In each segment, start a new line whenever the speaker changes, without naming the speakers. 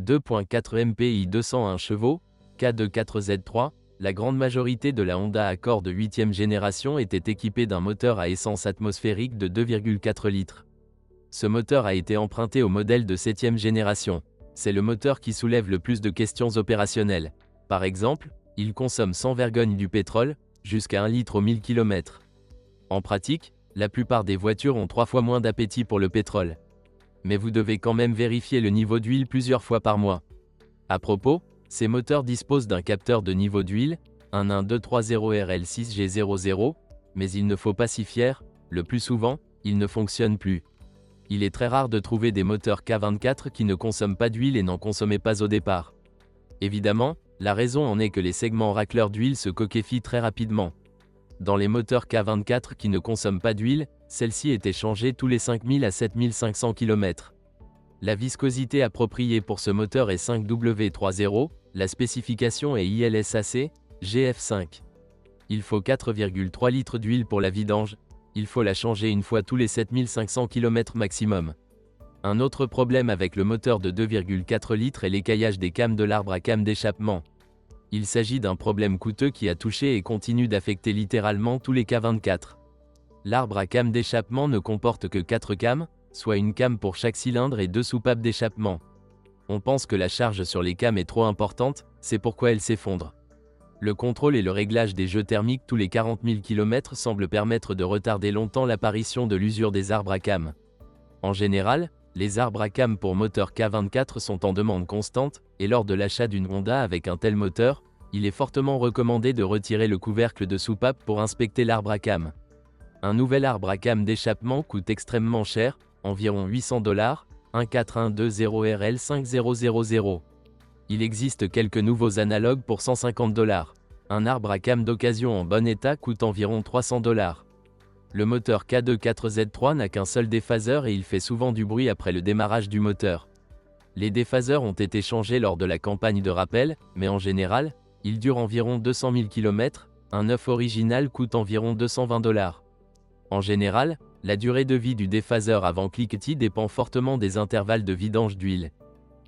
2.4 MPI 201 chevaux, K24Z3, la grande majorité de la Honda Accord de 8e génération était équipée d'un moteur à essence atmosphérique de 2,4 litres. Ce moteur a été emprunté au modèle de 7e génération. C'est le moteur qui soulève le plus de questions opérationnelles. Par exemple, il consomme sans vergogne du pétrole, jusqu'à 1 litre au 1000 km. En pratique, la plupart des voitures ont 3 fois moins d'appétit pour le pétrole. Mais vous devez quand même vérifier le niveau d'huile plusieurs fois par mois. À propos, ces moteurs disposent d'un capteur de niveau d'huile, un 1230RL6G00, mais il ne faut pas s'y fier, le plus souvent, il ne fonctionne plus. Il est très rare de trouver des moteurs K24 qui ne consomment pas d'huile et n'en consommaient pas au départ. Évidemment, la raison en est que les segments racleurs d'huile se coquéfient très rapidement. Dans les moteurs K24 qui ne consomment pas d'huile, celle-ci est échangée tous les 5000 à 7500 km. La viscosité appropriée pour ce moteur est 5W30, la spécification est ILSAC, GF5. Il faut 4,3 litres d'huile pour la vidange, il faut la changer une fois tous les 7500 km maximum. Un autre problème avec le moteur de 2,4 litres est l'écaillage des cames de l'arbre à cames d'échappement. Il s'agit d'un problème coûteux qui a touché et continue d'affecter littéralement tous les K24. L'arbre à cames d'échappement ne comporte que 4 cames, soit une came pour chaque cylindre et 2 soupapes d'échappement. On pense que la charge sur les cames est trop importante, c'est pourquoi elles s'effondrent. Le contrôle et le réglage des jeux thermiques tous les 40 000 km semblent permettre de retarder longtemps l'apparition de l'usure des arbres à cames. En général, les arbres à cames pour moteur K24 sont en demande constante, et lors de l'achat d'une Honda avec un tel moteur, il est fortement recommandé de retirer le couvercle de soupape pour inspecter l'arbre à cames. Un nouvel arbre à cames d'échappement coûte extrêmement cher, environ $800, 14120RL5000. Il existe quelques nouveaux analogues pour $150. Un arbre à cames d'occasion en bon état coûte environ $300. Le moteur K24Z3 n'a qu'un seul déphaseur et il fait souvent du bruit après le démarrage du moteur. Les déphaseurs ont été changés lors de la campagne de rappel, mais en général, ils durent environ 200 000 km, un neuf original coûte environ $220. En général, la durée de vie du déphaseur avant cliquetis dépend fortement des intervalles de vidange d'huile.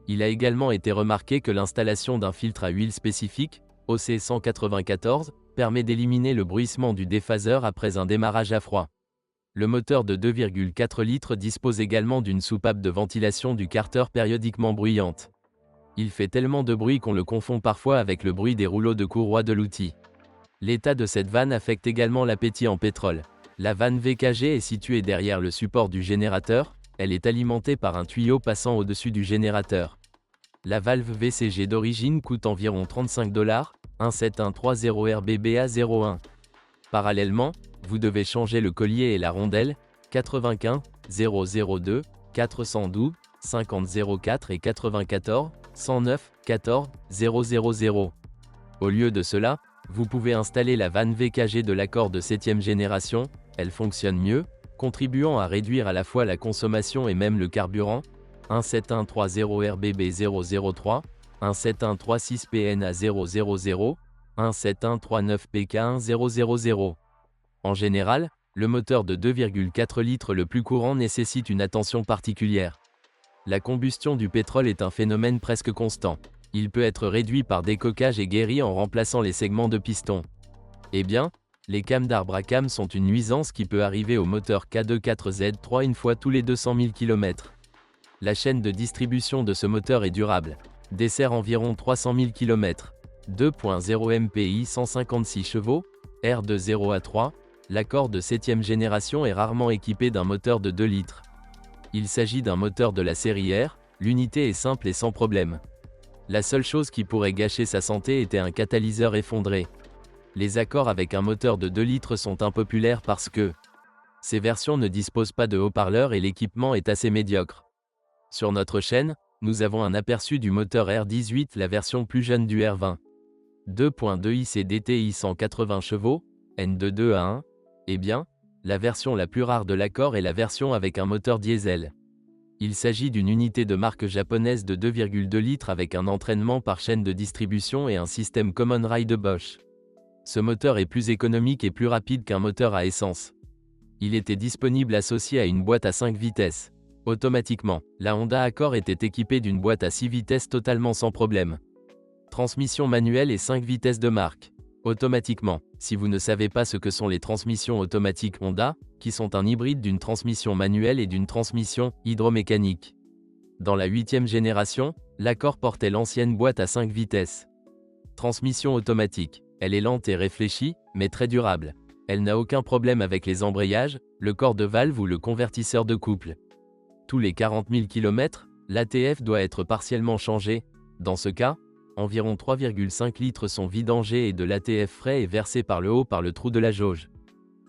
Il a également été remarqué que l'installation d'un filtre à huile spécifique, OC194, permet d'éliminer le bruissement du déphaseur après un démarrage à froid. Le moteur de 2,4 litres dispose également d'une soupape de ventilation du carter périodiquement bruyante. Il fait tellement de bruit qu'on le confond parfois avec le bruit des rouleaux de courroie de l'outil. L'état de cette vanne affecte également l'appétit en pétrole. La vanne VKG est située derrière le support du générateur, elle est alimentée par un tuyau passant au-dessus du générateur. La valve VCG d'origine coûte environ $35, 1713RBBA01. Parallèlement, vous devez changer le collier et la rondelle, 95 002 412 5004 et 94 109 14 000. Au lieu de cela, vous pouvez installer la vanne VKG de l'Accord de 7e génération, elle fonctionne mieux, contribuant à réduire à la fois la consommation et même le carburant, 17130RBB003, 17136PNA000, 17139PK1000. En général, le moteur de 2,4 litres le plus courant nécessite une attention particulière. La combustion du pétrole est un phénomène presque constant. Il peut être réduit par décoquage et guéri en remplaçant les segments de piston. Eh bien, les cames d'arbre à cames sont une nuisance qui peut arriver au moteur K24Z3 une fois tous les 200 000 km. La chaîne de distribution de ce moteur est durable, dessert environ 300 000 km. 2.0 MPI 156 chevaux, R de 0 à 3, l'Accord de 7e génération est rarement équipé d'un moteur de 2 litres. Il s'agit d'un moteur de la série R, l'unité est simple et sans problème. La seule chose qui pourrait gâcher sa santé était un catalyseur effondré. Les Accords avec un moteur de 2 litres sont impopulaires parce que ces versions ne disposent pas de haut-parleurs et l'équipement est assez médiocre. Sur notre chaîne, nous avons un aperçu du moteur R18, la version plus jeune du R20. 2.2 ICDTI 180 chevaux, N de 2 à 1. Eh bien, la version la plus rare de l'Accord est la version avec un moteur diesel. Il s'agit d'une unité de marque japonaise de 2,2 litres avec un entraînement par chaîne de distribution et un système Common Rail de Bosch. Ce moteur est plus économique et plus rapide qu'un moteur à essence. Il était disponible associé à une boîte à 5 vitesses. Automatiquement, la Honda Accord était équipée d'une boîte à 6 vitesses totalement sans problème. Transmission manuelle et 5 vitesses de marque. Automatiquement, si vous ne savez pas ce que sont les transmissions automatiques Honda, qui sont un hybride d'une transmission manuelle et d'une transmission hydromécanique. Dans la 8e génération, l'Accord portait l'ancienne boîte à 5 vitesses. Transmission automatique. Elle est lente et réfléchie, mais très durable. Elle n'a aucun problème avec les embrayages, le corps de valve ou le convertisseur de couple. Tous les 40 000 km, l'ATF doit être partiellement changé. Dans ce cas, environ 3,5 litres sont vidangés et de l'ATF frais est versé par le haut par le trou de la jauge.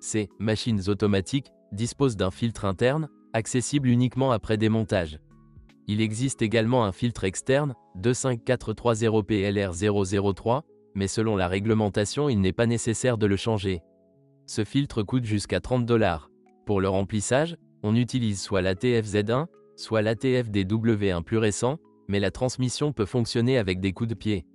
Ces machines automatiques disposent d'un filtre interne, accessible uniquement après démontage. Il existe également un filtre externe, 25430PLR003, mais selon la réglementation il n'est pas nécessaire de le changer. Ce filtre coûte jusqu'à $30. Pour le remplissage, on utilise soit l'ATF Z1, soit l'ATF DW1 plus récent, mais la transmission peut fonctionner avec des coups de pied.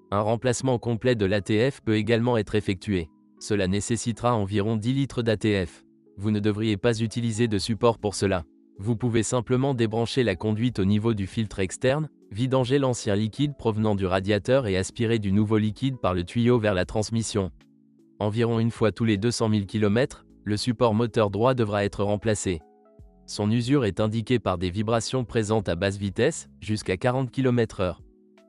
Un remplacement complet de l'ATF peut également être effectué. Cela nécessitera environ 10 litres d'ATF. Vous ne devriez pas utiliser de support pour cela. Vous pouvez simplement débrancher la conduite au niveau du filtre externe, vidanger l'ancien liquide provenant du radiateur et aspirer du nouveau liquide par le tuyau vers la transmission. Environ une fois tous les 200 000 km, le support moteur droit devra être remplacé. Son usure est indiquée par des vibrations présentes à basse vitesse, jusqu'à 40 km/h.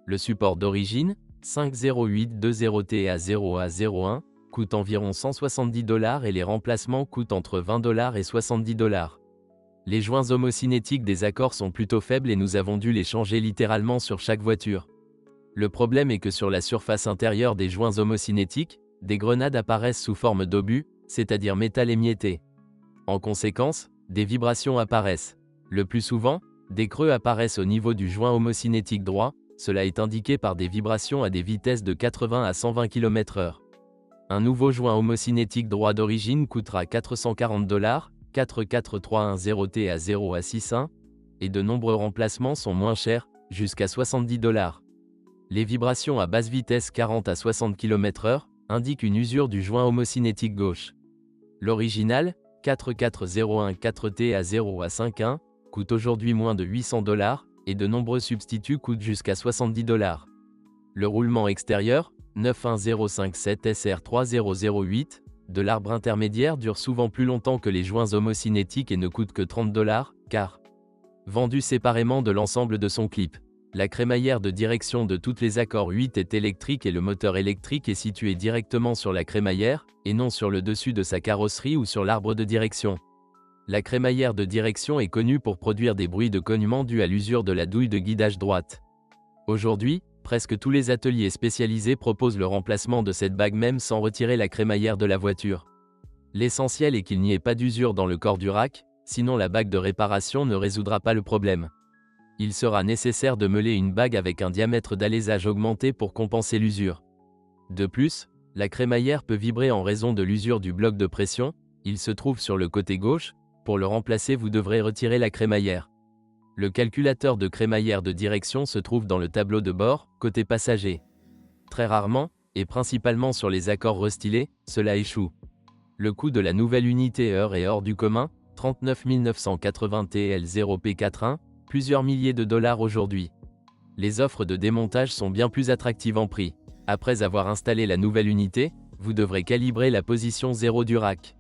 Le support d'origine, 50820TA0A01, coûte environ $170 et les remplacements coûtent entre $20 et $70. Les joints homocinétiques des Accords sont plutôt faibles et nous avons dû les changer littéralement sur chaque voiture. Le problème est que sur la surface intérieure des joints homocinétiques, des grenades apparaissent sous forme d'obus, c'est-à-dire métal émietté. En conséquence, des vibrations apparaissent. Le plus souvent, des creux apparaissent au niveau du joint homocinétique droit, cela est indiqué par des vibrations à des vitesses de 80 à 120 km/h. Un nouveau joint homocinétique droit d'origine coûtera $440, 44310TA0A61, et de nombreux remplacements sont moins chers, jusqu'à $70. Les vibrations à basse vitesse 40 à 60 km/h indiquent une usure du joint homocinétique gauche. L'original, 44014TA0A51, coûte aujourd'hui moins de $800 et de nombreux substituts coûtent jusqu'à $70. Le roulement extérieur, 91057SR3008, de l'arbre intermédiaire dure souvent plus longtemps que les joints homocinétiques et ne coûte que $30, car vendu séparément de l'ensemble de son clip. La crémaillère de direction de toutes les Accords 8 est électrique et le moteur électrique est situé directement sur la crémaillère, et non sur le dessus de sa carrosserie ou sur l'arbre de direction. La crémaillère de direction est connue pour produire des bruits de cognement dus à l'usure de la douille de guidage droite. Aujourd'hui, presque tous les ateliers spécialisés proposent le remplacement de cette bague même sans retirer la crémaillère de la voiture. L'essentiel est qu'il n'y ait pas d'usure dans le corps du rack, sinon la bague de réparation ne résoudra pas le problème. Il sera nécessaire de meuler une bague avec un diamètre d'alésage augmenté pour compenser l'usure. De plus, la crémaillère peut vibrer en raison de l'usure du bloc de pression, il se trouve sur le côté gauche, pour le remplacer vous devrez retirer la crémaillère. Le calculateur de crémaillère de direction se trouve dans le tableau de bord, côté passager. Très rarement, et principalement sur les Accords restylés, cela échoue. Le coût de la nouvelle unité heure est hors du commun, 39 980 TL0P41, plusieurs milliers de dollars aujourd'hui. Les offres de démontage sont bien plus attractives en prix. Après avoir installé la nouvelle unité, vous devrez calibrer la position 0 du rack.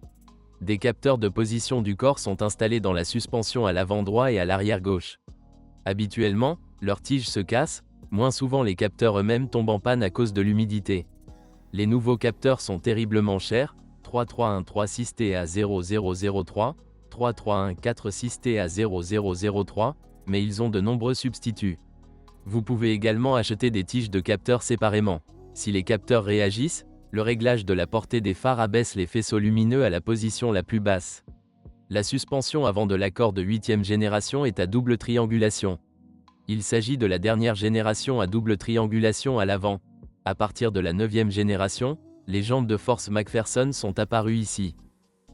Des capteurs de position du corps sont installés dans la suspension à l'avant droit et à l'arrière gauche. Habituellement, leur tige se casse, moins souvent les capteurs eux-mêmes tombent en panne à cause de l'humidité. Les nouveaux capteurs sont terriblement chers, 3313TA0003, 3314TA0003, mais ils ont de nombreux substituts. Vous pouvez également acheter des tiges de capteurs séparément. Si les capteurs réagissent, le réglage de la portée des phares abaisse les faisceaux lumineux à la position la plus basse. La suspension avant de l'Accord de 8e génération est à double triangulation. Il s'agit de la dernière génération à double triangulation à l'avant. À partir de la 9e génération, les jambes de force McPherson sont apparues ici.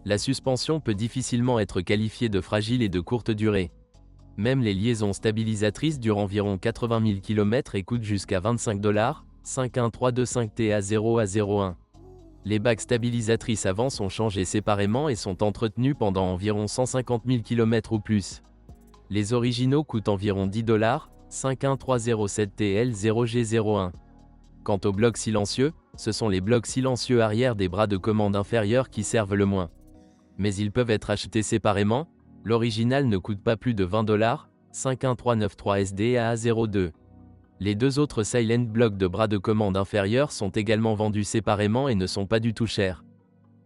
La suspension peut difficilement être qualifiée de fragile et de courte durée. Même les liaisons stabilisatrices durent environ 80 000 km et coûtent jusqu'à $25, 51325TA0A01. Les bagues stabilisatrices avant sont changées séparément et sont entretenues pendant environ 150 000 km ou plus. Les originaux coûtent environ 10 $, 51307TL0G01. Quant aux blocs silencieux, ce sont les blocs silencieux arrière des bras de commande inférieurs qui servent le moins. Mais ils peuvent être achetés séparément, l'original ne coûte pas plus de 20 $, 51393SDAA02. Les deux autres silent blocs de bras de commande inférieurs sont également vendus séparément et ne sont pas du tout chers.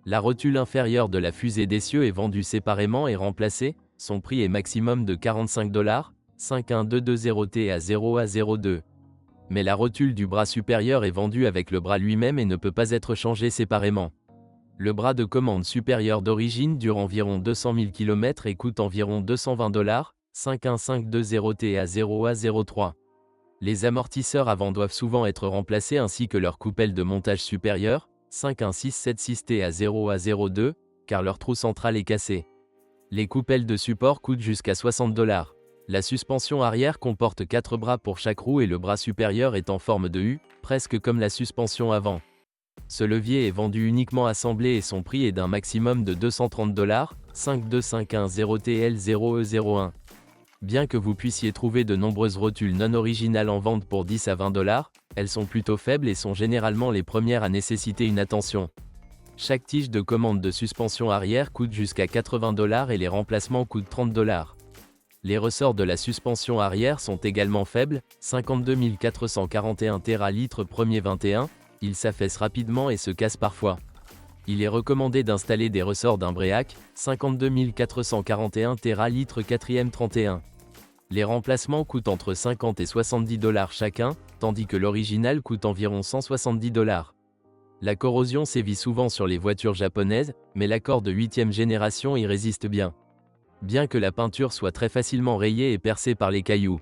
La rotule inférieure de la fusée d'essieu est vendue séparément et remplacée, son prix est maximum de 45 $, 51220TA0A02. Mais la rotule du bras supérieur est vendue avec le bras lui-même et ne peut pas être changée séparément. Le bras de commande supérieur d'origine dure environ 200 000 km et coûte environ 220 $, 51520TA0A03. Les amortisseurs avant doivent souvent être remplacés ainsi que leur coupelle de montage supérieur, 51676TA0A02, car leur trou central est cassé. Les coupelles de support coûtent jusqu'à 60 $. La suspension arrière comporte 4 bras pour chaque roue et le bras supérieur est en forme de U, presque comme la suspension avant. Ce levier est vendu uniquement assemblé et son prix est d'un maximum de 230 $, 52510TL0E01. Bien que vous puissiez trouver de nombreuses rotules non originales en vente pour 10 à 20 $, elles sont plutôt faibles et sont généralement les premières à nécessiter une attention. Chaque tige de commande de suspension arrière coûte jusqu'à 80 $ et les remplacements coûtent 30 $. Les ressorts de la suspension arrière sont également faibles, 52 441 Tera-litres premier 21, ils s'affaissent rapidement et se cassent parfois. Il est recommandé d'installer des ressorts d'un Breac, 52 441 Tera-litres 4e 31. Les remplacements coûtent entre 50 et 70 $ chacun, tandis que l'original coûte environ 170 $. La corrosion sévit souvent sur les voitures japonaises, mais l'accord de 8e génération y résiste bien. Bien que la peinture soit très facilement rayée et percée par les cailloux.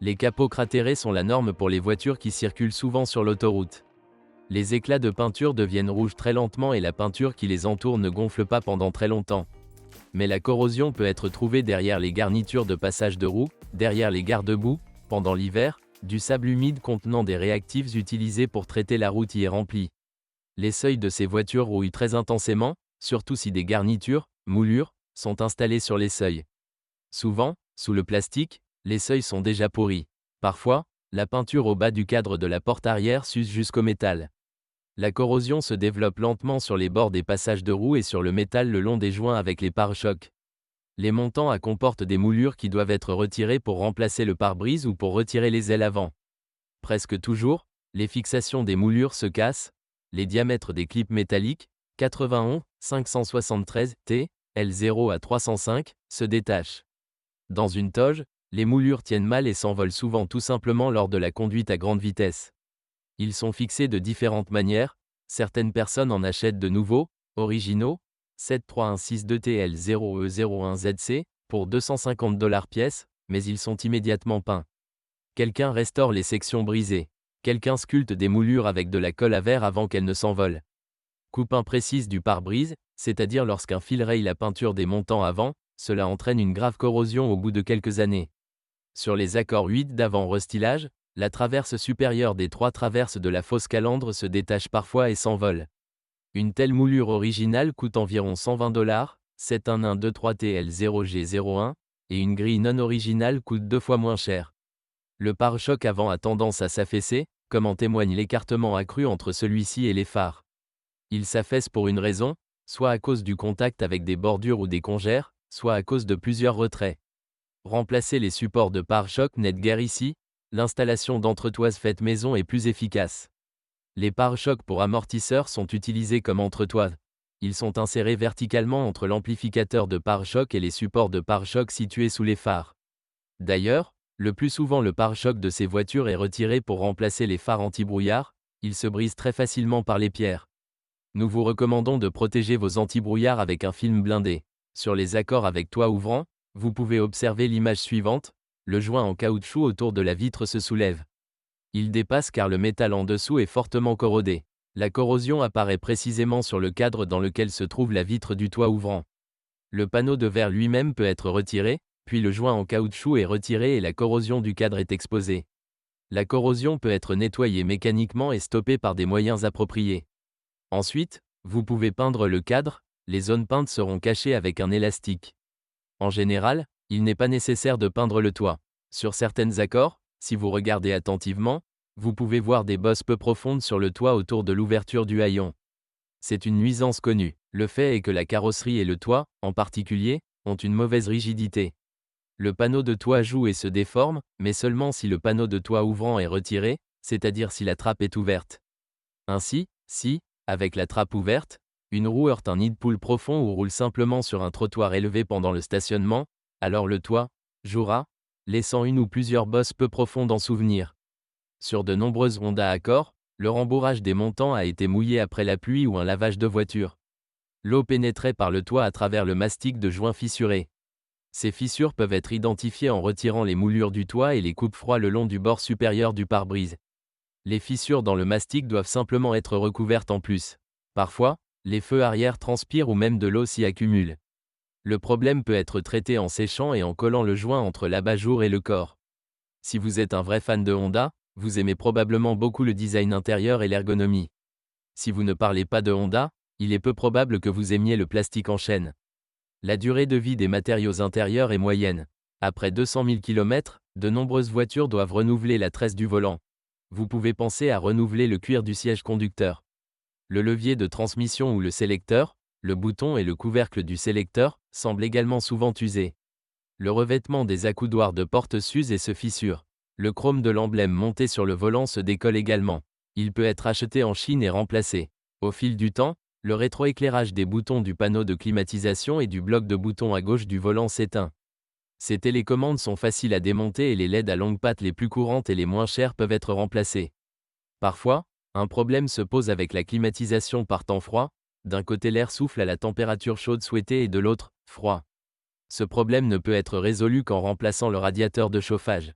Les capots cratérés sont la norme pour les voitures qui circulent souvent sur l'autoroute. Les éclats de peinture deviennent rouges très lentement et la peinture qui les entoure ne gonfle pas pendant très longtemps. Mais la corrosion peut être trouvée derrière les garnitures de passage de roues, derrière les garde-boue, pendant l'hiver, du sable humide contenant des réactifs utilisés pour traiter la route y est rempli. Les seuils de ces voitures rouillent très intensément, surtout si des garnitures, moulures, sont installées sur les seuils. Souvent, sous le plastique, les seuils sont déjà pourris. Parfois, la peinture au bas du cadre de la porte arrière s'use jusqu'au métal. La corrosion se développe lentement sur les bords des passages de roues et sur le métal le long des joints avec les pare-chocs. Les montants à comportent des moulures qui doivent être retirées pour remplacer le pare-brise ou pour retirer les ailes avant. Presque toujours, les fixations des moulures se cassent, les diamètres des clips métalliques, 91, 573, T, L0 à 305, se détachent. Dans une toge, les moulures tiennent mal et s'envolent souvent tout simplement lors de la conduite à grande vitesse. Ils sont fixés de différentes manières, certaines personnes en achètent de nouveaux, originaux, 73162TL0E01ZC, pour 250 $ pièce, mais ils sont immédiatement peints. Quelqu'un restaure les sections brisées. Quelqu'un sculpte des moulures avec de la colle à verre avant qu'elles ne s'envolent. Coupe imprécise du pare-brise, c'est-à-dire lorsqu'un fil raye la peinture des montants avant, cela entraîne une grave corrosion au bout de quelques années. Sur les accords 8 d'avant restylage, la traverse supérieure des 3 traverses de la fausse calandre se détache parfois et s'envole. Une telle moulure originale coûte environ 120 $, 71123TL0G01, et une grille non originale coûte 2 fois moins cher. Le pare-choc avant a tendance à s'affaisser, comme en témoigne l'écartement accru entre celui-ci et les phares. Il s'affaisse pour une raison, soit à cause du contact avec des bordures ou des congères, soit à cause de plusieurs retraits. Remplacer les supports de pare-choc n'aide guère ici, l'installation d'entretoises faites maison est plus efficace. Les pare-chocs pour amortisseurs sont utilisés comme entretoises. Ils sont insérés verticalement entre l'amplificateur de pare-choc et les supports de pare-choc situés sous les phares. D'ailleurs, le plus souvent le pare-choc de ces voitures est retiré pour remplacer les phares anti-brouillard, ils se brisent très facilement par les pierres. Nous vous recommandons de protéger vos anti-brouillards avec un film blindé. Sur les accords avec toit ouvrant, vous pouvez observer l'image suivante, le joint en caoutchouc autour de la vitre se soulève. Il dépasse car le métal en dessous est fortement corrodé. La corrosion apparaît précisément sur le cadre dans lequel se trouve la vitre du toit ouvrant. Le panneau de verre lui-même peut être retiré, puis le joint en caoutchouc est retiré et la corrosion du cadre est exposée. La corrosion peut être nettoyée mécaniquement et stoppée par des moyens appropriés. Ensuite, vous pouvez peindre le cadre, les zones peintes seront cachées avec un élastique. En général, Il n'est pas nécessaire de peindre le toit. Sur certaines accords, si vous regardez attentivement, vous pouvez voir des bosses peu profondes sur le toit autour de l'ouverture du haillon. C'est une nuisance connue. Le fait est que la carrosserie et le toit, en particulier, ont une mauvaise rigidité. Le panneau de toit joue et se déforme, mais seulement si le panneau de toit ouvrant est retiré, c'est-à-dire si la trappe est ouverte. Ainsi, si, avec la trappe ouverte, une roue heurte un nid de poule profond ou roule simplement sur un trottoir élevé pendant le stationnement, alors le toit jouera, laissant une ou plusieurs bosses peu profondes en souvenir. Sur de nombreuses Honda Accord, le rembourrage des montants a été mouillé après la pluie ou un lavage de voiture. L'eau pénétrait par le toit à travers le mastic de joints fissurés. Ces fissures peuvent être identifiées en retirant les moulures du toit et les coupe-froids le long du bord supérieur du pare-brise. Les fissures dans le mastic doivent simplement être recouvertes en plus. Parfois, les feux arrière transpirent ou même de l'eau s'y accumule. Le problème peut être traité en séchant et en collant le joint entre l'abat-jour et le corps. Si vous êtes un vrai fan de Honda, vous aimez probablement beaucoup le design intérieur et l'ergonomie. Si vous ne parlez pas de Honda, il est peu probable que vous aimiez le plastique en chaîne. La durée de vie des matériaux intérieurs est moyenne. Après 200 000 km, de nombreuses voitures doivent renouveler la tresse du volant. Vous pouvez penser à renouveler le cuir du siège conducteur. Le levier de transmission ou le sélecteur, le bouton et le couvercle du sélecteur, semblent également souvent usés. Le revêtement des accoudoirs de porte s'use et se fissure. Le chrome de l'emblème monté sur le volant se décolle également. Il peut être acheté en Chine et remplacé. Au fil du temps, le rétroéclairage des boutons du panneau de climatisation et du bloc de boutons à gauche du volant s'éteint. Ces télécommandes sont faciles à démonter et les LED à longue patte les plus courantes et les moins chères peuvent être remplacées. Parfois, un problème se pose avec la climatisation par temps froid. D'un côté l'air souffle à la température chaude souhaitée et de l'autre, froid. Ce problème ne peut être résolu qu'en remplaçant le radiateur de chauffage.